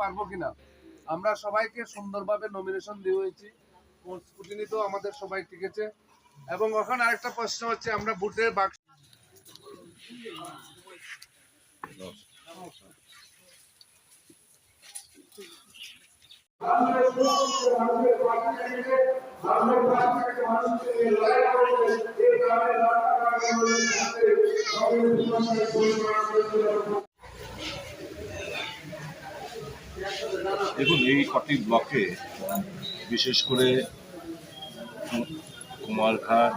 পারবো কিনা। আমরা সবাইকে সুন্দরভাবে নমিনেশন দিয়ে হয়েছি, স্কুটিনি তো আমাদের সবাই টিকেছে। এবং এখন আরেকটা প্রশ্ন হচ্ছে, আমরা ভোটের বাক্স দেখুন, এই কটি ব্লকে বিশেষ করে কুমারঘাট,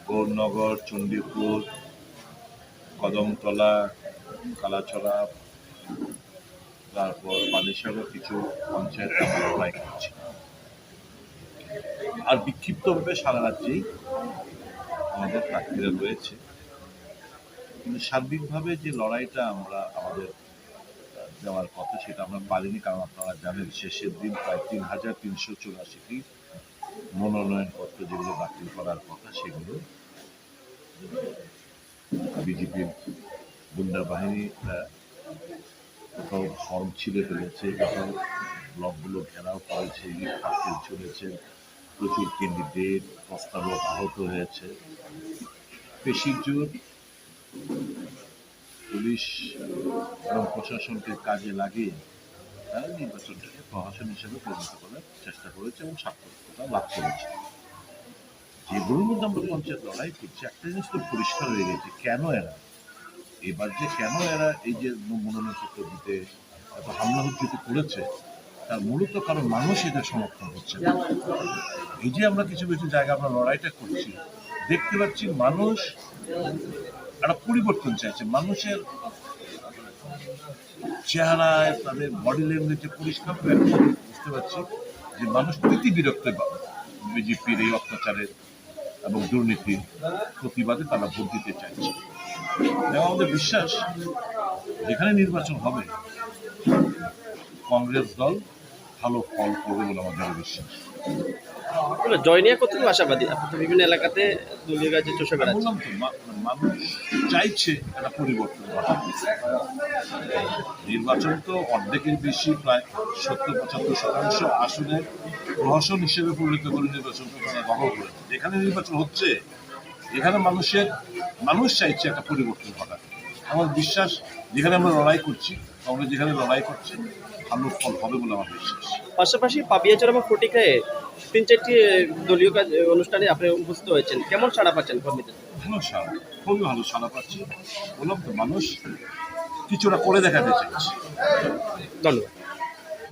গৌরনগর, চণ্ডীপুর, কদমতলা, কালাছড়া, তারপর পানিসাগর কিছু পঞ্চায়েত আমরা লড়াই করছি। আর বিক্ষিপ্তভাবে সারা রাজ্যেই আমাদের প্রার্থীরা রয়েছে, কিন্তু সার্বিকভাবে যে লড়াইটা আমরা আমাদের দেওয়ার কথা সেটা আমরা পারিনি। কারণ আপনারা জানেন, শেষের দিন প্রায় ৩,৩84টি মনোনয়নপত্র যেগুলো বাতিল করার কথা সেগুলো বিজেপির গুন্ডা বাহিনী কোথাও ফর্ম ছিঁড়ে ফেলেছে, কোথাও ব্লকগুলো ঘেরাও করেছে, ইট পাটকেল ছুড়েছে, প্রচুর ক্যান্ডিডেট প্রস্তাবক আহত হয়েছে। পেশির জোর পুলিশ এবং প্রশাসনকে কাজে লাগিয়ে তারা নির্বাচনটাকে প্রহসন হিসেবে পরিণত করার চেষ্টা করেছে এবং সার্থকতা লাভ করেছে। যেগুলোর মধ্যে আমরা পঞ্চায়েত লড়াই করছি, একটা জিনিস তো পরিষ্কার হয়ে গেছে, কেন এরা এই যে মনোনয়নপত্র দিতে এত হামলা হুজ্জুতি করেছে, তার মূলত কারণ মানুষ এদের সমর্থন হচ্ছে না। এই যে আমরা কিছু কিছু জায়গায় আমরা লড়াইটা করছি, দেখতে পাচ্ছি মানুষ একটা পরিবর্তন চাইছে। মানুষের চেহারায়, তাদের বডি ল্যাঙ্গুয়েজে পরিষ্কার বুঝতে পারছি যে মানুষ প্রীতি বিরক্ত বিজেপির এই অত্যাচারের এবং দুর্নীতির প্রতিবাদে তারা ভোট দিতে চাইছে। এবং আমাদের বিশ্বাস, যেখানে নির্বাচন হবে কংগ্রেস দল ভালো ফল করবে বলে আমাদের বিশ্বাস। জয় নিয়ে কতটুকু আশাবাদী? আপনি তো বিভিন্ন এলাকাতে দলীয় কাজে চষে বেড়াচ্ছেন। বললাম তো, মানুষ চাইছে একটা পরিবর্তন ঘটা। নির্বাচন তো অর্ধেকের বেশি, প্রায় 70-75% আসনে প্রহসন হিসেবে পরিণত করে নির্বাচনটা তারা দখল করেছে। যেখানে নির্বাচন হচ্ছে এখানে মানুষ চাইছে একটা পরিবর্তন ঘটা। আমার বিশ্বাস, যেখানে আমরা লড়াই করছি, কংগ্রেস যেখানে লড়াই করছে, ভালো ফল হবে বলে আমার বিশ্বাস। পাশাপাশি পাবিয়াচর এবং ফটিকায় 3-4টি দলীয় কাজ অনুষ্ঠানে আপনি উপস্থিত হয়েছেন, কেমন সাড়া পাচ্ছেন কর্মীদের? ভালো সাড়া, খুবই ভালো সাড়া পাচ্ছি। বললাম তো, মানুষ কিছুটা করে দেখাতে চাইছে। ধন্যবাদ।